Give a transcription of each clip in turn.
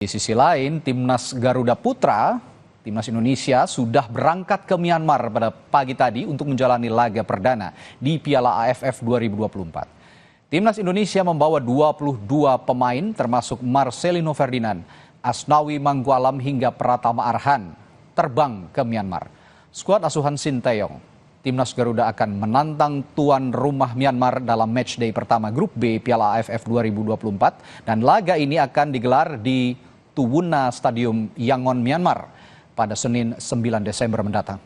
Di sisi lain, Timnas Garuda Putra, Timnas Indonesia sudah berangkat ke Myanmar pada pagi tadi untuk menjalani laga perdana di Piala AFF 2024. Timnas Indonesia membawa 22 pemain termasuk Marcelino Ferdinand, Asnawi Mangkualam hingga Pratama Arhan terbang ke Myanmar. Skuad asuhan Sinteyong, Timnas Garuda akan menantang tuan rumah Myanmar dalam matchday pertama Grup B Piala AFF 2024 dan laga ini akan digelar di Tuwuna Stadium Yangon, Myanmar pada Senin 9 Desember mendatang.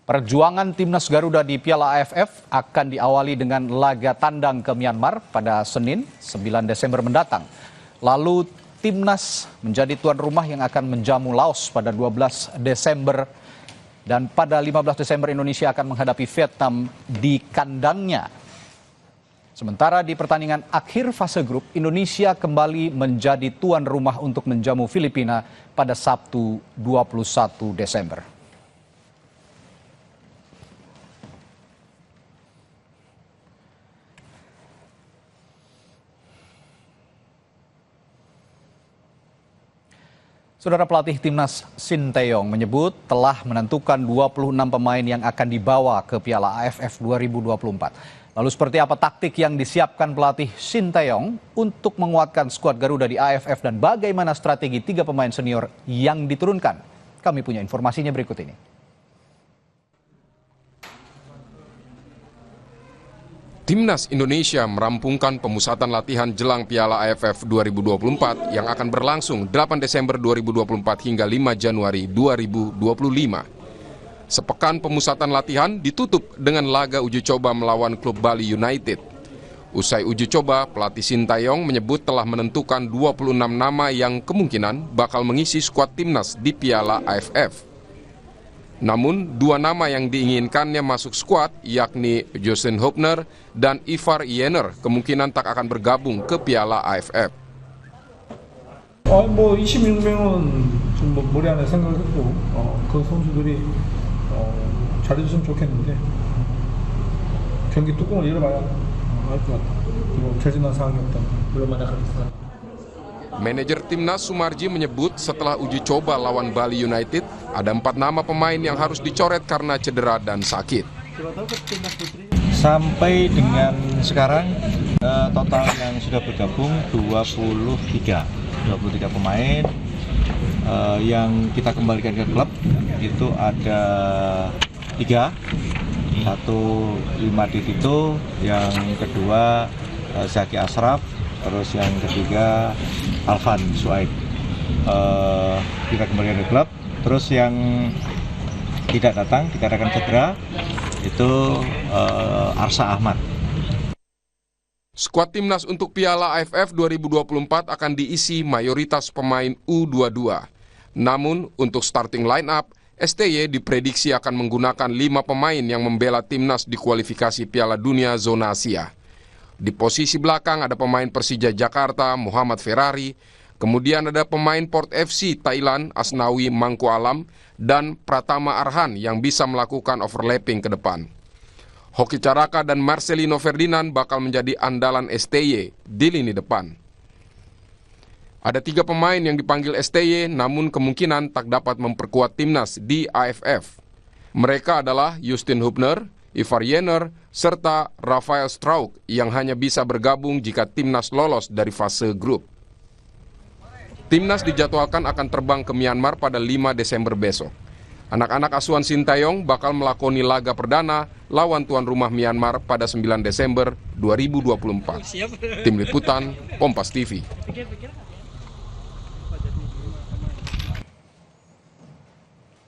Perjuangan Timnas Garuda di Piala AFF akan diawali dengan laga tandang ke Myanmar pada Senin 9 Desember mendatang. Lalu Timnas menjadi tuan rumah yang akan menjamu Laos pada 12 Desember. Dan pada 15 Desember Indonesia akan menghadapi Vietnam di kandangnya. Sementara di pertandingan akhir fase grup, Indonesia kembali menjadi tuan rumah untuk menjamu Filipina pada Sabtu 21 Desember. Saudara pelatih Timnas Sinteyong menyebut telah menentukan 26 pemain yang akan dibawa ke Piala AFF 2024. Lalu seperti apa taktik yang disiapkan pelatih Sinteyong untuk menguatkan skuad Garuda di AFF dan bagaimana strategi 3 pemain senior yang diturunkan? Kami punya informasinya berikut ini. Timnas Indonesia merampungkan pemusatan latihan jelang Piala AFF 2024 yang akan berlangsung 8 Desember 2024 hingga 5 Januari 2025. Sepekan pemusatan latihan ditutup dengan laga uji coba melawan klub Bali United. Usai uji coba, pelatih Sinteyong menyebut telah menentukan 26 nama yang kemungkinan bakal mengisi skuad Timnas di Piala AFF. Namun, 2 nama yang diinginkannya masuk skuad, yakni Justin Hubner dan Ivar Jenner, kemungkinan tak akan bergabung ke Piala AFF. 26명은 좀 머리 안에 생각했고 그 선수들이 잘해줬으면 좋겠는데 경기 뚜껑을 열어봐야 알 것 같아. 그리고 결정난 상황이 없다. 물론마다 그렇다. Manajer Timnas Sumarji menyebut setelah uji coba lawan Bali United, ada 4 nama pemain yang harus dicoret karena cedera dan sakit. Sampai dengan sekarang total yang sudah bergabung 23 pemain yang kita kembalikan ke klub itu ada 3, satu Imadi Tito, yang kedua Zaki Ashraf, terus yang ketiga Alvan Suaib. Kita kembalikan ke klub. Terus yang tidak datang dikarenakan cedera itu Arsa Ahmad. Skuad Timnas untuk Piala AFF 2024 akan diisi mayoritas pemain U22. Namun untuk starting line up, STY diprediksi akan menggunakan 5 pemain yang membela Timnas di kualifikasi Piala Dunia Zona Asia. Di posisi belakang ada pemain Persija Jakarta, Muhammad Ferrari, kemudian ada pemain Port FC Thailand, Asnawi Mangkualam, dan Pratama Arhan yang bisa melakukan overlapping ke depan. Hoki Caraka dan Marcelino Ferdinand bakal menjadi andalan STY di lini depan. Ada 3 pemain yang dipanggil STY namun kemungkinan tak dapat memperkuat Timnas di AFF. Mereka adalah Justin Hubner, Ivar Jenner, serta Rafael Strauch yang hanya bisa bergabung jika Timnas lolos dari fase grup. Timnas dijadwalkan akan terbang ke Myanmar pada 5 Desember besok. Anak-anak asuhan Sinteyong bakal melakoni laga perdana lawan tuan rumah Myanmar pada 9 Desember 2024. Tim Liputan, Kompas TV.